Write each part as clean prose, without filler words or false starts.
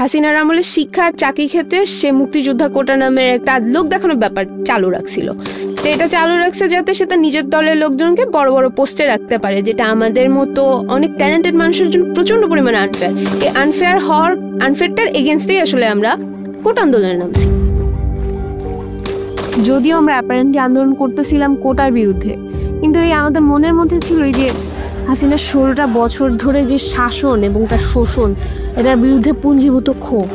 হাসিনার আমলে শিক্ষা আর চাকরি ক্ষেত্রে সে মুক্তিযোদ্ধা কোটা নামের একটা লোক দেখানোর ব্যাপার চালু রাখছিল। তো এটা চালু রাখছে যাতে সে তার নিজের দলের লোকজনকে বড় বড় পোস্টে রাখতে পারে, যেটা আমাদের মতো অনেক ট্যালেন্টেড মানুষের জন্য প্রচন্ড পরিমাণে আনফেয়ার। এই আনফেয়ারটার এগেনস্টেই আসলে আমরা কোটা আন্দোলনে নামছি। যদিও আমরা অ্যাপারেন্টলি আন্দোলন করতেছিলাম কোটার বিরুদ্ধে, কিন্তু এই আমাদের মনের মধ্যে ছিল এই যে হাসিনার 16টা বছর ধরে যে শাসন এবং তার শোষণ, এটার বিরুদ্ধে পুঞ্জীভূত ক্ষোভ।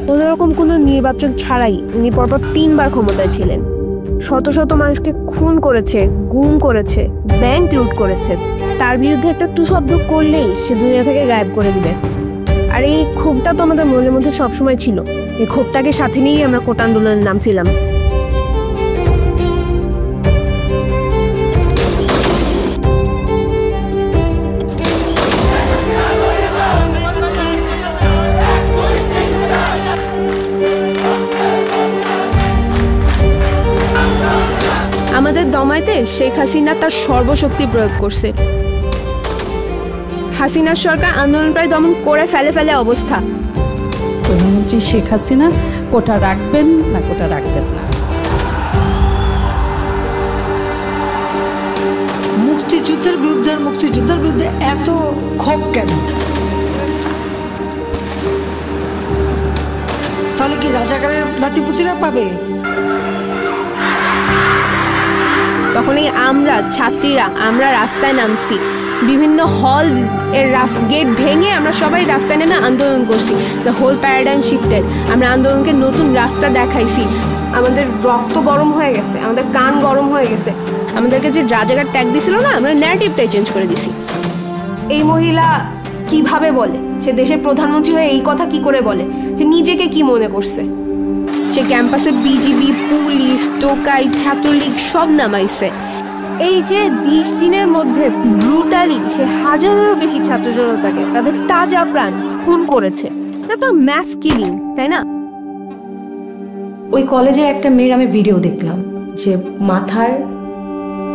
কোনোরকম কোনো নির্বাচন ছাড়াই উনি পরপর 3 বার ক্ষমতায় ছিলেন। শত শত মানুষকে খুন করেছে, গুম করেছে, ব্যাংক লুট করেছে। তার বিরুদ্ধে একটা টু শব্দ করলেই সে দুনিয়া থেকে গায়েব করে দিবে। আর এই ক্ষোভটা তো আমাদের মনের মধ্যে সবসময় ছিল। এই ক্ষোভটাকে সাথে নিয়েই আমরা কোটা আন্দোলনের নামছিলাম। আমাদের দমাইতে শেখ হাসিনা তার সর্বশক্তি প্রয়োগ করছে। হাসিনার সরকার আন্দোলন প্রায় দমন করে ফেলে অবস্থা। প্রধানমন্ত্রী শেখ হাসিনা কোটা রাখবেন না কোটা রাখবেন না। মুক্তিযুদ্ধের বিরুদ্ধে এত ক্ষোভ কেন? তাহলে কি রাজাকারের নাতিপুতিরা পাবে? তখনই আমরা ছাত্রীরা আমরা রাস্তায় নামছি, বিভিন্ন হল এর গেট ভেঙে আমরা সবাই রাস্তায় নেমে আন্দোলন করছি। The whole paradigm shifted. আমরা আন্দোলনকে নতুন রাস্তা দেখাইছি। আমাদের রক্ত গরম হয়ে গেছে, আমাদের কান গরম হয়ে গেছে। আমাদেরকে যে রাজাকার ট্যাগ দিছিল না, আমরা ন্যারেটিভটাই চেঞ্জ করে দিছি। এই মহিলা কিভাবে বলে, সে দেশের প্রধানমন্ত্রী হয়ে এই কথা কি করে বলে? সে নিজেকে কি মনে করছে? সে ক্যাম্পাসে বিজিবি, পুলিশ, টোকাই, ছাত্রলীগ সব নামাইছে। এই যে 20 দিনের মধ্যে ব্রুটালি সে হাজারেরও বেশি ছাত্র জনতাকে তাদের তাজা প্রাণ খুন করেছে। এটা তো ম্যাস কিলিং, তাই না? ওই কলেজের একটা মেয়ের আমি ভিডিও দেখলাম যে মাথার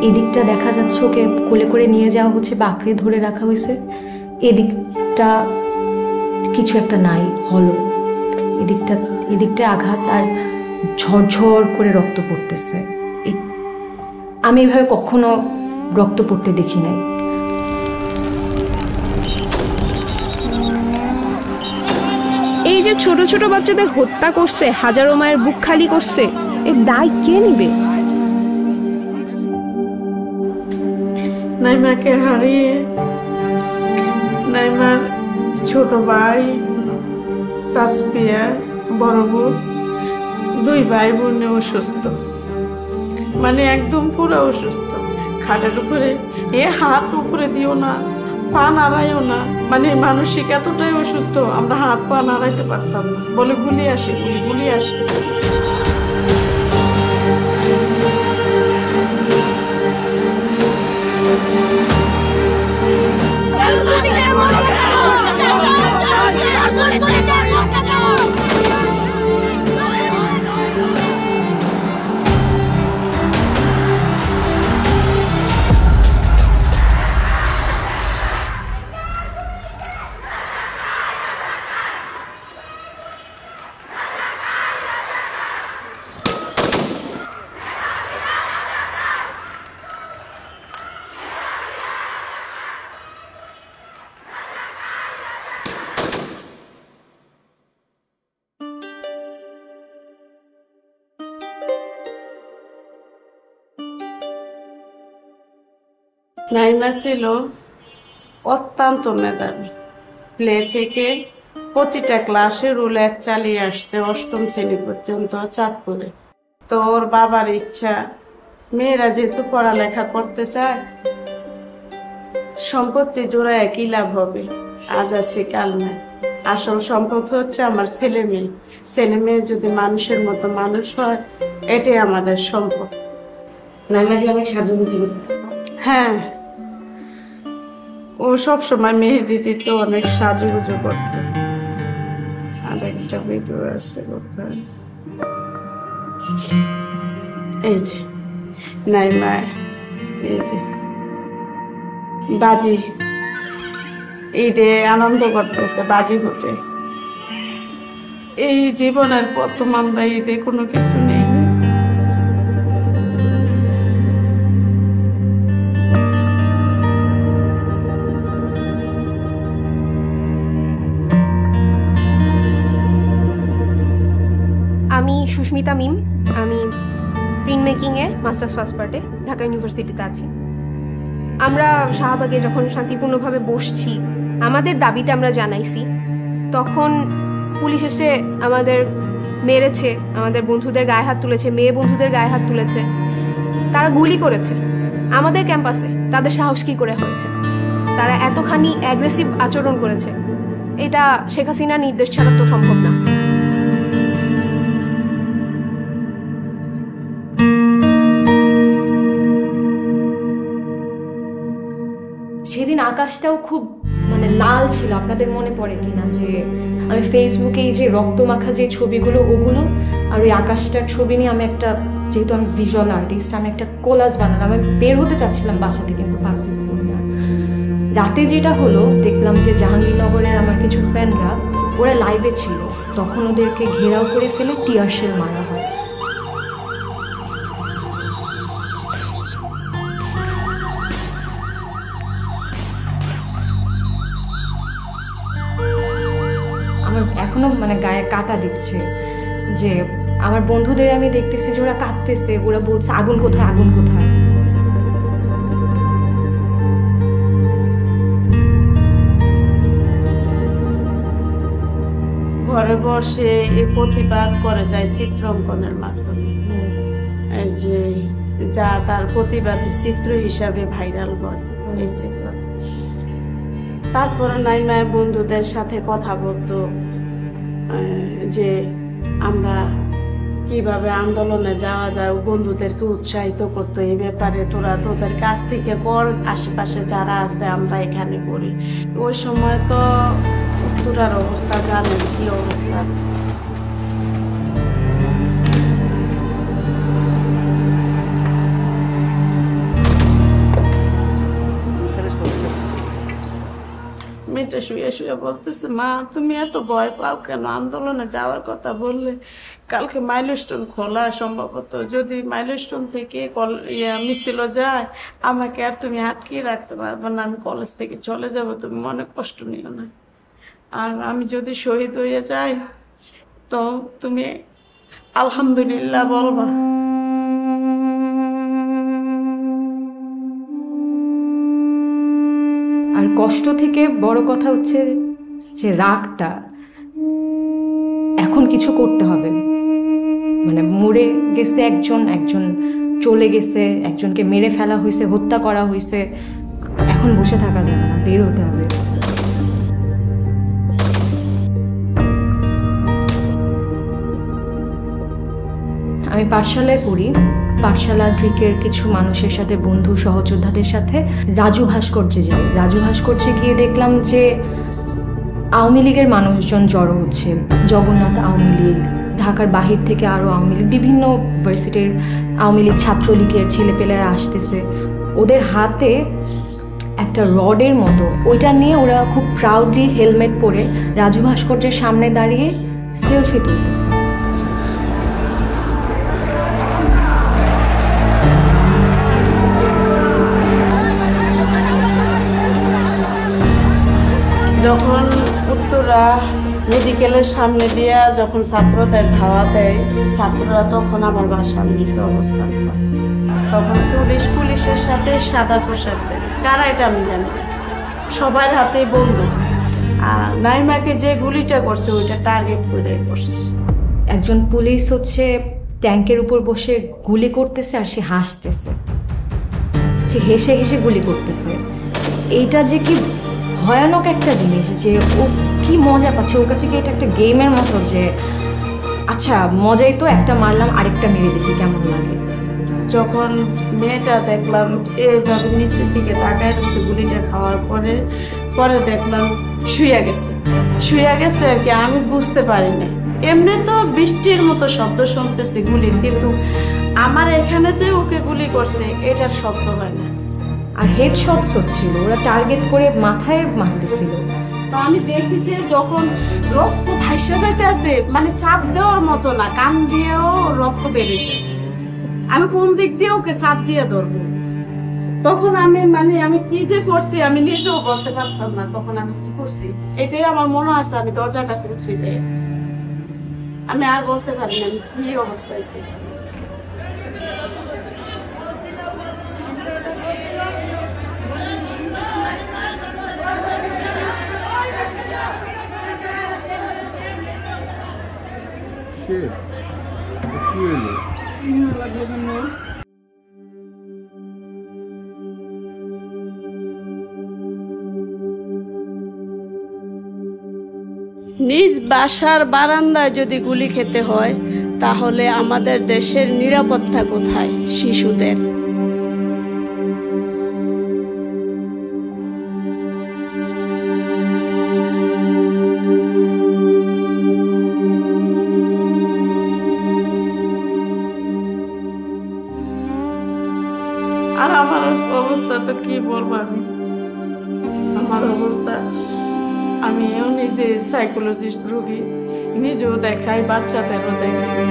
এদিকটা দেখা যাচ্ছে ওকে কোলে করে নিয়ে যাওয়া হচ্ছে বা আঁকড়ে ধরে রাখা হয়েছে, এদিকটা কিছু একটা নাই, হলো, এদিকটা আঘাত আর ঝরঝর করে রক্ত পড়তেছে। আমি এভাবে কখনো রক্ত পড়তে দেখি নাই। এই যে ছোট ছোট বাচ্চাদের হত্যা করছে, হাজারো মায়ের বুক খালি করছে, এর দায় কে নিবে? নাইমাকে হারিয়ে নাইমার ছোট ভাই তাসপিয়া, বড় বোন, 2 ভাই বোন অসুস্থ, মানে একদম পুরো অসুস্থ। খাটের উপরে হাত উপরে দিও না, পা নাড়াইও না, মানে মানসিক এতটাই অসুস্থ, আমরা হাত পা নাড়াইতে পারতাম না। বলে গুলি আসে। নাইমা ছিল অত্যন্ত মেধাবী। প্লে থেকে প্রতিটা ক্লাসে রুল 1 চালিয়ে আসছে, 8ম শ্রেণী পর্যন্ত চাঁদপুরে। তো ওর বাবার ইচ্ছা, মেয়েরা যেহেতু পড়ালেখা করতে চায়, সম্পত্তি জোড়ায় কি লাভ হবে, আজ আছে কাল নাই। আসল সম্পদ হচ্ছে আমার ছেলে মেয়ে যদি মানুষের মতো মানুষ হয়, এটাই আমাদের সম্পদ। নাইমাকে অনেক সাজুগুজু করতে। হ্যাঁ, ও সবসময় মেহেদি দিত, অনেক সাজুগুজু করত। আর একটা ভিডিও আছে কোথায়, এই যে নাইমা, এই যে বাজি, ঈদে আনন্দ করতেছে, বাজি ফুটে। এই জীবনের প্রথম আমরা ঈদে কোনো কিছু নেই। আমি সুস্মিতা মিম, আমি প্রিন্ট মেকিংয়ে মাস্টার্স ফার্স্ট পার্টে ঢাকা ইউনিভার্সিটিতে আছি। আমরা শাহবাগে যখন শান্তিপূর্ণভাবে বসছি, আমাদের দাবিতে আমরা জানাইছি, তখন পুলিশ এসে আমাদের মেরেছে, আমাদের বন্ধুদের গায়ে হাত তুলেছে, মেয়ে বন্ধুদের গায়ে হাত তুলেছে, তারা গুলি করেছে আমাদের ক্যাম্পাসে। তাদের সাহস কী করে হয়েছে? তারা এতখানি অ্যাগ্রেসিভ আচরণ করেছে, এটা শেখ হাসিনার নির্দেশ ছাড়া তো সম্ভব না। সেদিন আকাশটাও খুব মানে লাল ছিল। আপনাদের মনে পড়ে কিনা যে আমি ফেসবুকে এই যে রক্তমাখা যে ছবিগুলো, ওগুলো আর ওই আকাশটার ছবি নিয়ে আমি একটা, যেহেতু আমি ভিজুয়াল আর্টিস্ট, আমি একটা কোলাজ বানালাম। আমি বের হতে চাচ্ছিলাম বাসাতে, কিন্তু পারতেছিলাম না। রাতে যেটা হলো, দেখলাম যে জাহাঙ্গীরনগরের আমার কিছু ফ্রেন্ডরা ওরা লাইভে ছিল, তখন ওদেরকে ঘেরাও করে ফেলে টিয়ার শেল মারা হয়। এখনো মানে গায়ে কাটা দিচ্ছে যে আমার বন্ধুদের আমি দেখতেছি যে ওরা কাঁদতেছে, ওরা বলছে আগুন কোথায়, আগুন কোথায়। ঘরে বসে এই প্রতিবাদ করে যায় চিত্রাঙ্কনের মাধ্যমে, এই যে যা তার প্রতিবাদী চিত্র হিসাবে ভাইরাল হয় এই চিত্র। তারপরে নাইমা বন্ধুদের সাথে কথা বলতো যে আমরা কিভাবে আন্দোলনে যাওয়া যায়, বন্ধুদেরকে উৎসাহিত করতো এই ব্যাপারে, তোরা তোদের কাছ থেকে কর, আশেপাশে যারা আছে আমরা এখানে করি। ওই সময় তো উত্তরার অবস্থা জানেন কি অবস্থা। মেয়েটা শুয়ে শুয়ে বলতেছে, মা তুমি এত ভয় পাও কেন? আন্দোলনে যাওয়ার কথা বললে কালকে মাইলস্টোন খোলা, সম্ভবত যদি মাইলস্টোন থেকে মিছিল যায় আমাকে আর তুমি আটকিয়ে রাখতে পারবে না, আমি কলেজ থেকে চলে যাব, তুমি মনে কষ্ট নিও না। আর আমি যদি শহীদ হয়ে যাই তো তুমি আলহামদুলিল্লাহ বলবা। আর কষ্ট থেকে বড় কথা হচ্ছে যে রাগটা, এখন কিছু করতে হবে। মানে মরে গেছে একজন, একজন চলে গেছে, একজনকে মেরে ফেলা হয়েছে, হত্যা করা হয়েছে, এখন বসে থাকা যাবে না, বের হতে হবে। আমি পাঠশালায় পড়ি। পাঠশালা ঢুকের কিছু মানুষের সাথে, বন্ধু সহযোদ্ধাদের সাথে রাজু ভাস্কর্যে যাই। রাজু ভাস্কর্যে গিয়ে দেখলাম যে আওয়ামী লীগের মানুষজন জড়ো হচ্ছে, জগন্নাথ আওয়ামী লীগ, ঢাকার বাহির থেকে আরও আওয়ামী লীগ, বিভিন্ন ইউনিভার্সিটির আওয়ামী লীগ, ছাত্রলীগের ছেলেপেলেরা আসতেছে। ওদের হাতে একটা রডের মতো, ওইটা নিয়ে ওরা খুব প্রাউডলি হেলমেট পরে রাজু ভাস্কর্যের সামনে দাঁড়িয়ে সেলফি তুলতেছে। যখন উত্তরা মেডিকেলের সামনে দিয়া যখন ছাত্রদের ধাওয়া দেয়, ছাত্ররা তখন আমার বাসার নিচে অবস্থান করে। তখন পুলিশের সাথে সাদা পোশাক দেয়, কারা এটা আমি জানি না, সবার হাতেই বন্দুক। আর নাইমাকে যে গুলিটা করছে ওইটা টার্গেট করে করছে। একজন পুলিশ হচ্ছে ট্যাঙ্কের উপর বসে গুলি করতেছে আর সে হাসতেছে, সে হেসে হেসে গুলি করতেছে। এইটা যে কি ভয়ানক একটা জিনিস, যে ও কি মজা পাচ্ছে, ওর কাছে কি এটা একটা গেমের মতো, যে আচ্ছা মজাই তো, একটা মারলাম আরেকটা মেরে দেখি কেমন লাগে। যখন মেয়েটা দেখলাম এইভাবে নিচের দিকে তাকায় রয়েছে গুলিটা খাওয়ার পরে দেখলাম শুয়ে গেছে আর কি, আমি বুঝতে পারি না। এমনি তো বৃষ্টির মতো শব্দ শুনতেছি গুলির, কিন্তু আমার এখানে যে ওকে গুলি করছে এটার শব্দ হয় না। আর হেডশটস হচ্ছিল, ওরা টার্গেট করে মাথায় মারতেছিল, তো আমি দেখি যে যখন রক্ত ভাইসা যাইতে আছে, মানে চাপ দেওয়ার মতো না, কান দিয়েও রক্ত বেরিয়েছে। আমি কোন দিক দিয়ে ওকে চাপ দিয়ে ধরবো, তখন আমি আমি কি যে করছি আমি নিজেও বলতে পারতাম না তখন আমি কি করছি। এটাই আমার মনে আছে, আমি দরজাটা খুলছি, আমি আর বলতে পারি না আমি কি অবস্থায় ছিল। নিজ বাসার বারান্দায় যদি গুলি খেতে হয় তাহলে আমাদের দেশের নিরাপত্তা কোথায় শিশুদের? আর আমার অবস্থা তো কি বলবো, আমার অবস্থা আমিও নিজে সাইকোলজিস্ট রোগী, নিজেও দেখাই, বাচ্চাদেরও দেখাই।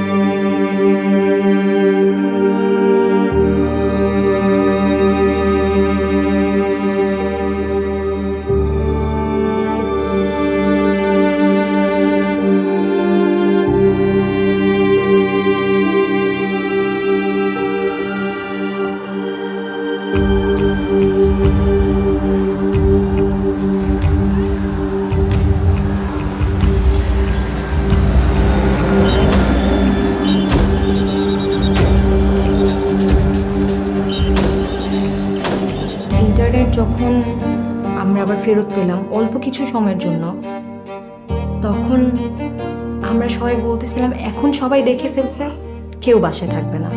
যখন আমরা আবার ফেরত পেলাম অল্প কিছু সময়ের জন্য, তখন আমরা সবাই বলতেছিলাম এখন সবাই দেখে ফেলছে, কেউ বাসায় থাকবে না,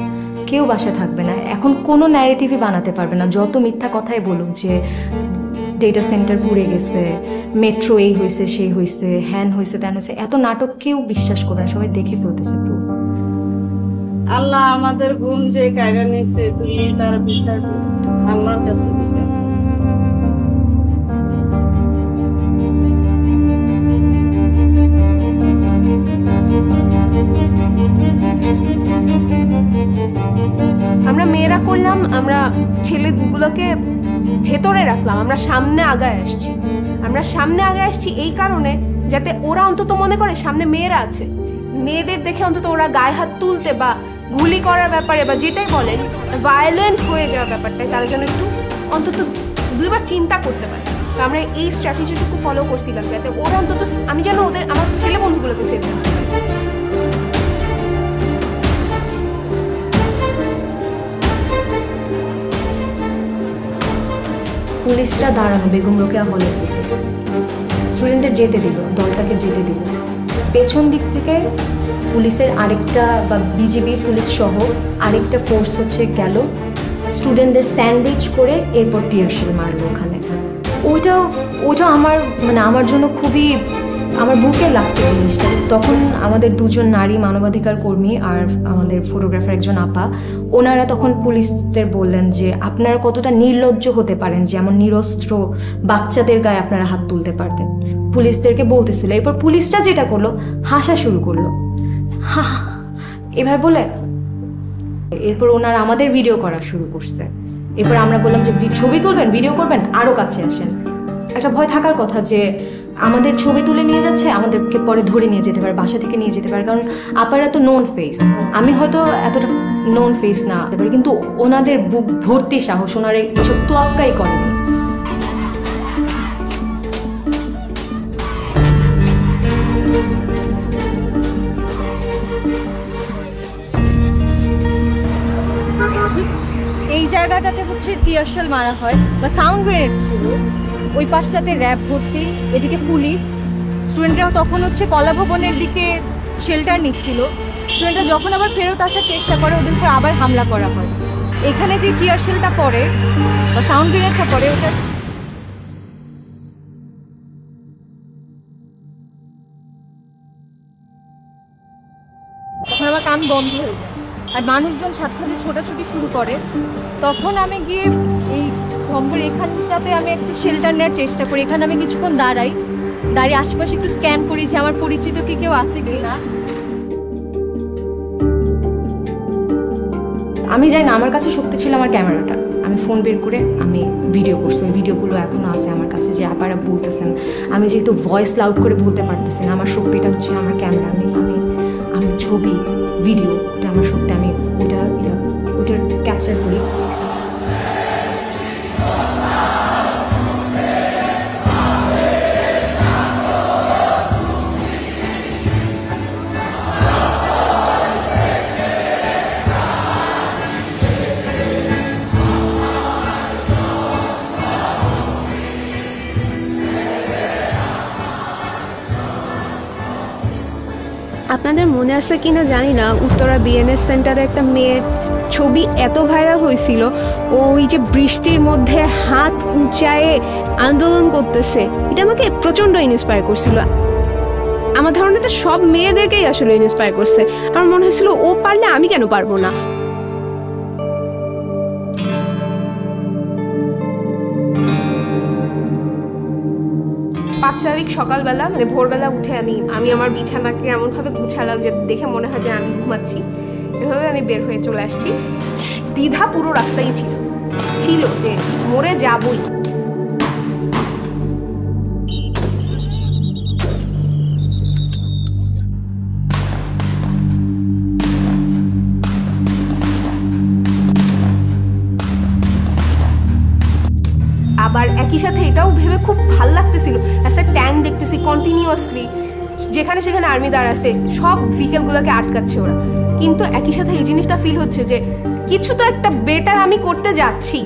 কেউ বাসায় থাকবে না, এখন কোনো ন্যারেটিভই বানাতে পারবে না। যত মিথ্যা কথাই বলুক যে ডেটা সেন্টার পুড়ে গেছে, মেট্রো এই হয়েছে সেই হয়েছে, হ্যান হয়েছে ত্যান হয়েছে, এত নাটক কেউ বিশ্বাস করবে না, সবাই দেখে ফেলতেছে প্রুফ। আল্লাহ আমাদের ঘুম যে কায়রা নিছে, তুমি তার বিচার আল্লাহর কাছে বিচার। আমরা মেয়েরা করলাম, আমরা ছেলেগুলোকে ভেতরে রাখলাম, আমরা সামনে আগায় আসছি। আমরা সামনে আগায় আসছি এই কারণে যাতে ওরা অন্তত মনে করে সামনে মেয়েরা আছে, মেয়েদের দেখে অন্তত ওরা গায়ে হাত তুলতে বা গুলি করার ব্যাপারে বা যেটাই বলেন ভায়োলেন্ট হয়ে যাওয়ার ব্যাপারটায় তারা যেন একটু অন্তত দুইবার চিন্তা করতে পারে। তো আমরা এই স্ট্র্যাটেজিটুকু ফলো করছিলাম যাতে ওরা অন্তত, আমি যেন ওদের আমার ছেলে বন্ধুগুলোকে সেভ করতে পারি। পুলিশরা দাঁড়ানো বেগম রোকেয়া হলের দিকে, স্টুডেন্টদের যেতে দিল, দলটাকে যেতে দিল। পেছন দিক থেকে পুলিশের আরেকটা বা বিজিবি পুলিশ সহ আরেকটা ফোর্স হচ্ছে গেল, স্টুডেন্টদের স্যান্ডউইচ করে এরপর টিয়ার শেল মারলো ওখানে। ওইটা আমার জন্য খুবই, আমার বুকে লাগছে জিনিসটা। তখন আমাদের দুজন নারী মানবাধিকার কর্মী আর আমাদের ফটোগ্রাফার একজন আপা, ওনারা তখন পুলিশদের বললেন যে আপনারা কতটা নির্লজ্জ হতে পারেন যে এমন নিরস্ত্র বাচ্চাদের গায়ে আপনারা হাত তুলতে পারবেন, পুলিশদেরকে বলতেছিল। এরপর পুলিশটা যেটা করলো, হাসা শুরু করলো, হা এভাবে বলে। এরপর ওনারা আমাদের ভিডিও করা শুরু করছে। এরপর আমরা বললাম যে ছবি তুলবেন, ভিডিও করবেন, আরও কাছে আসেন। একটা ভয় থাকার কথা যে আমাদের ছবি তুলে নিয়ে যাচ্ছে, আমাদেরকে পরে ধরে নিয়ে যেতে পারে, বাসা থেকে নিয়ে যেতে পারে, কারণ আপারা তো নোন ফেস, আমি হয়তো এতটা নোন ফেস না হতে পারি, কিন্তু ওনাদের বুক ভর্তি সাহস, ওনারা এসব তোয়াক্কাই করেনি। এই জায়গাটাতে হচ্ছে টিয়ার শেল মারা হয় বা সাউন্ড গ্রেনেড ছিল, ওই পাশটাতে র্যাব ভর্তি, এদিকে পুলিশ। স্টুডেন্টরাও তখন হচ্ছে কলা ভবনের দিকে শেল্টার নিচ্ছিল। স্টুডেন্টরা যখন আবার ফেরত আসার চেষ্টা করে, ওদের উপর আবার হামলা করা হয়। এখানে যে টিয়ার শেলটা পড়ে বা সাউন্ড গ্রেনেডটা পড়ে, ওটা তখন আমার কান বন্ধ হয়ে যায় আর মানুষজন সাথে সাথে ছোটাছুটি শুরু করে। তখন আমি গিয়ে এই স্তম্ভের এখানটাতে আমি একটু শেল্টার নেওয়ার চেষ্টা করি, এখানে আমি কিছুক্ষণ দাঁড়াই। দাঁড়িয়ে আশেপাশে একটু স্ক্যান করি যে আমার পরিচিত কি কেউ আছে কি না। আমি জানি না, আমার কাছে শক্তি ছিল আমার ক্যামেরাটা। আমি ফোন বের করে আমি ভিডিও করছি, ওই ভিডিওগুলো এখনও আছে আমার কাছে, যে আপনারা বলতেছেন আমি যেহেতু ভয়েস লাউড করে বলতে পারতেছি না, আমার শক্তিটা হচ্ছে আমার ক্যামেরা। আমি ছবি ভিডিও, ওটা আমার শক্তি, আমি ওটা ক্যাপচার করি। আপনাদের মনে আছে কিনা জানি না, উত্তরা বিএনএস সেন্টারে একটা মেয়ের ছবি এত ভাইরাল হয়েছিল, ওই যে বৃষ্টির মধ্যে হাত উঁচায়ে আন্দোলন করতেছে, এটা আমাকে প্রচণ্ড ইন্সপায়ার করছিল। আমার ধারণাটা সব মেয়েদেরকেই আসলে ইন্সপায়ার করছে। আমার মনে হয়েছিল ও পারলে আমি কেন পারবো না। 5 তারিখ সকালবেলা মানে ভোরবেলা উঠে আমি আমার বিছানাকে এমনভাবে গুছালাম যে দেখে মনে হয় যে আমি ঘুমাচ্ছি। এভাবে আমি বের হয়ে চলে আসছি। দ্বিধা পুরো রাস্তায় ছিল যে মরে যাবই। আবার একই সাথে এটাও ভেবে খুব ভাল লাগতেছিল, রাস্তায় ট্যাঙ্ক দেখতেছি কন্টিনিউয়াসলি, যেখানে সেখানে আর্মি দাঁড় আছে, সব ভেহিকেলগুলোকে আটকাচ্ছে ওরা। কিন্তু একই সাথে এই জিনিসটা ফিল হচ্ছে যে কিছু তো একটা বেটার আমি করতে যাচ্ছি,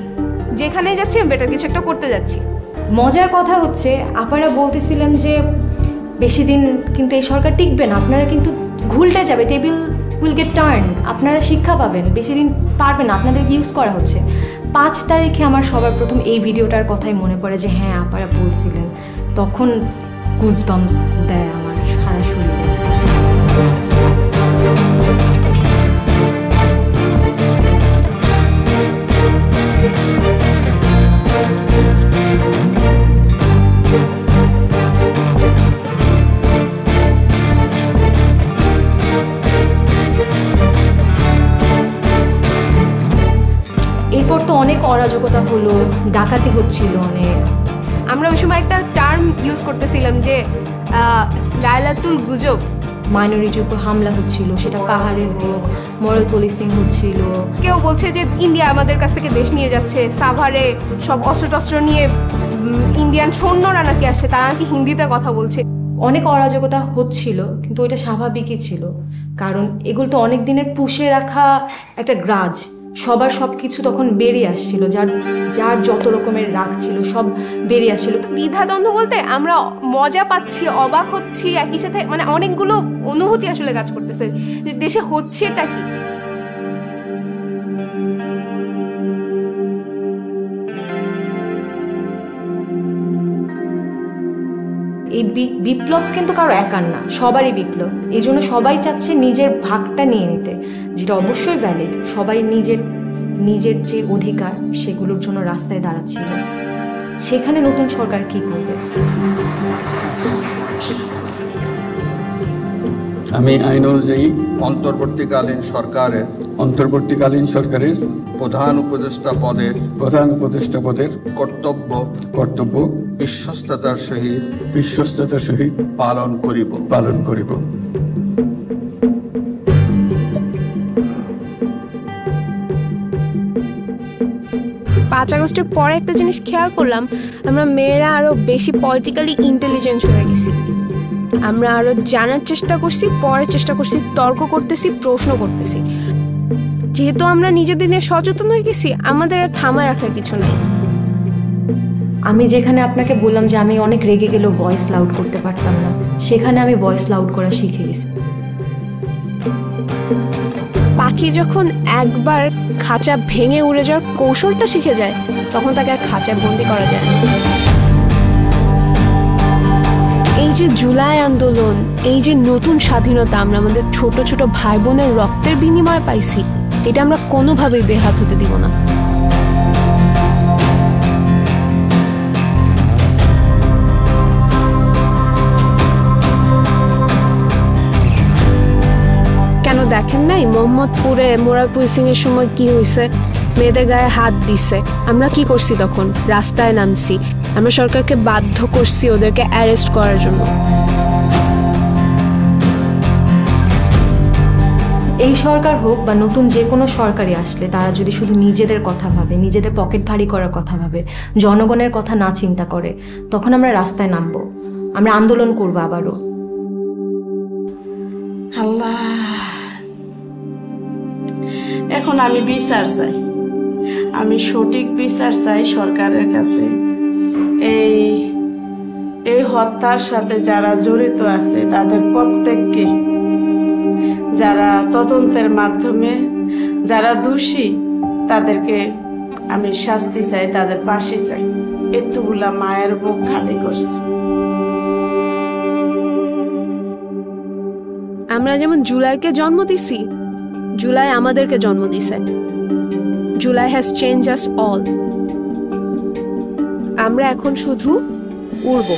যেখানে যাচ্ছি আমি বেটার কিছু একটা করতে যাচ্ছি। মজার কথা হচ্ছে আপনারা বলতেছিলেন যে বেশি দিন কিন্তু এই সরকার টিকবে না, আপনারা কিন্তু ঘুলটে যাবে, টেবিল উইল গেট টার্ন, আপনারা শিক্ষা পাবেন, বেশি দিন পারবেন না, আপনাদের ইউজ করা হচ্ছে। 5 তারিখে আমার সবার প্রথম এই ভিডিওটার কথাই মনে পড়ে যে হ্যাঁ আপনারা বলছিলেন, তখন গুজবাম্পস দেয় আমার সারা শরীরে। এরপর তো অনেক অরাজকতা হলো, ডাকাতি হচ্ছিল অনেক। আমরা ওই সময় একটা টার্ম ইউজ করতেছিলাম যে লাইলাতুল গুজব, মাইনরিটির উপর হামলা হচ্ছিল, সেটা পাহাড়ে হোক, মরাল পুলিশিং হচ্ছিল। কেউ বলছে যে ইন্ডিয়া আমাদের কাছ থেকে দেশ নিয়ে যাচ্ছে, সাভারে সব অস্ত্র নিয়ে ইন্ডিয়ান সৈন্যরা নাকি আসছে, তারা নাকি হিন্দিতে কথা বলছে। অনেক অরাজকতা হচ্ছিল, কিন্তু ওইটা স্বাভাবিকই ছিল, কারণ এগুলো তো অনেক দিনের পুষে রাখা একটা গ্রাজ, সবার সব কিছু তখন বেরিয়ে আসছিল, যার যত রকমের রাগ ছিল সব বেরিয়ে আসছিল। দ্বিধাদ্বন্দ্ব বলতে আমরা মজা পাচ্ছি, অবাক হচ্ছি, একই সাথে মানে অনেকগুলো অনুভূতি আসলে কাজ করতেছে যে দেশে হচ্ছে এটা কি। এই বিপ্লব কিন্তু কারো একার না, সবারই বিপ্লব। এই জন্য সবাই চাচ্ছে নিজের ভাগটা নিয়ে নিতে, যেটা অবশ্যই ভ্যালিড। সবাই নিজের যে অধিকার সেগুলোর জন্য রাস্তায় দাঁড়াচ্ছিল। সেখানে নতুন সরকার কি করবে? আমি আইন অনুযায়ী অন্তর্বর্তীকালীন সরকারের প্রধান উপদেষ্টা পদের কর্তব্য বিশ্বস্ততার সহিত পালন করিব। 5 আগস্টের পরে একটা জিনিস খেয়াল করলাম, আমরা মেয়েরা আরো বেশি পলিটিক্যালি ইন্টেলিজেন্ট হয়ে গেছি। আমরা আরো জানার চেষ্টা করছি, পড়ার চেষ্টা করছি, তর্ক করতেছি, প্রশ্ন করতেছি। যেহেতু আমরা নিজেদের নিয়ে সচেতন হয়ে গেছি, আমাদের আর থামায় রাখার কিছু নাই। আমি যেখানে আপনাকে বললাম যে আমি অনেক রেগে গেলেও ভয়েস লাউড করতে পারতাম না, সেখানে আমি ভয়েস লাউড করা শিখে গেছি। পাখি যখন একবার খাঁচা ভেঙে উড়ে যাওয়ার কৌশলটা শিখে যায়, তখন তাকে আর খাঁচায় বন্দি করা যায় না। এই যে জুলাই আন্দোলন, এই যে নতুন স্বাধীনতা আমরা আমাদের ছোট ছোট ভাই বোনের রক্তের বিনিময়ে পাইছি, এটা আমরা কোনোভাবেই বেহাত হতে দিব না। দেখেন নাই মোহাম্মদপুরে মোরারপুর সিং এর সময় কি হয়েছে? মেয়েদের গায়ে হাত দিছে। আমরা কি করছি তখন? রাস্তায় নামছি। আমরা সরকারকে বাধ্য করছি ওদেরকে অ্যারেস্ট করার জন্য। এই সরকার হোক বা নতুন যে কোনো সরকারই আসলে তারা যদি শুধু নিজেদের কথা ভাবে, নিজেদের পকেট ভারী করার কথা ভাবে, জনগণের কথা না চিন্তা করে, তখন আমরা রাস্তায় নামবো, আমরা আন্দোলন করবো আবারও। আল্লাহ, এখন আমি বিচার চাই, আমি সঠিক বিচার চাই সরকারের কাছে। এই হত্যার সাথে যারা জড়িত আছে তাদের প্রত্যেককে, যারা তদন্তের মাধ্যমে যারা দোষী তাদেরকে আমি শাস্তি চাই, তাদের ফাঁসি চাই। এতগুলা মায়ের বুক খালি করছে। আমরা যেমন জুলাইকে জন্ম দিছি, জুলাই আমাদেরকে জন্ম দিছে। July has change us all. আমরা এখন শুধু উড়বো।